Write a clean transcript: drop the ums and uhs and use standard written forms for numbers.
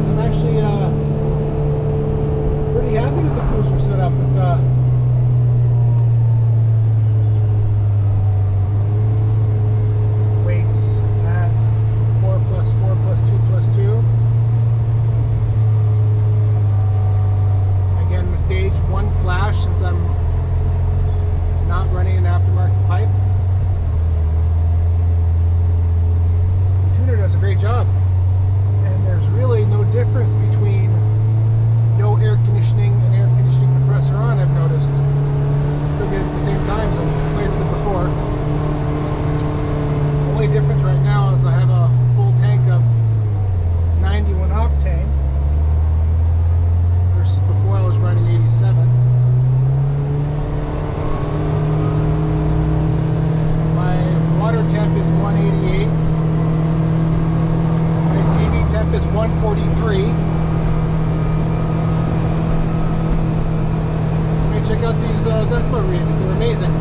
I'm actually pretty happy with the cruiser setup. Weights at 4 plus 4 plus 2 plus 2. Again, the stage 1 flash since I'm not running an aftermarket pipe. The tuner does a great job. And there's really no difference between no air conditioning and air conditioning compressor on, I've noticed. I still get it at the same times I played with it before. The only difference right now is I have a full tank of 91 octane versus before I was running 87. My water temp is 188. My CV temp is 143. Check out these decimal readings, they're amazing.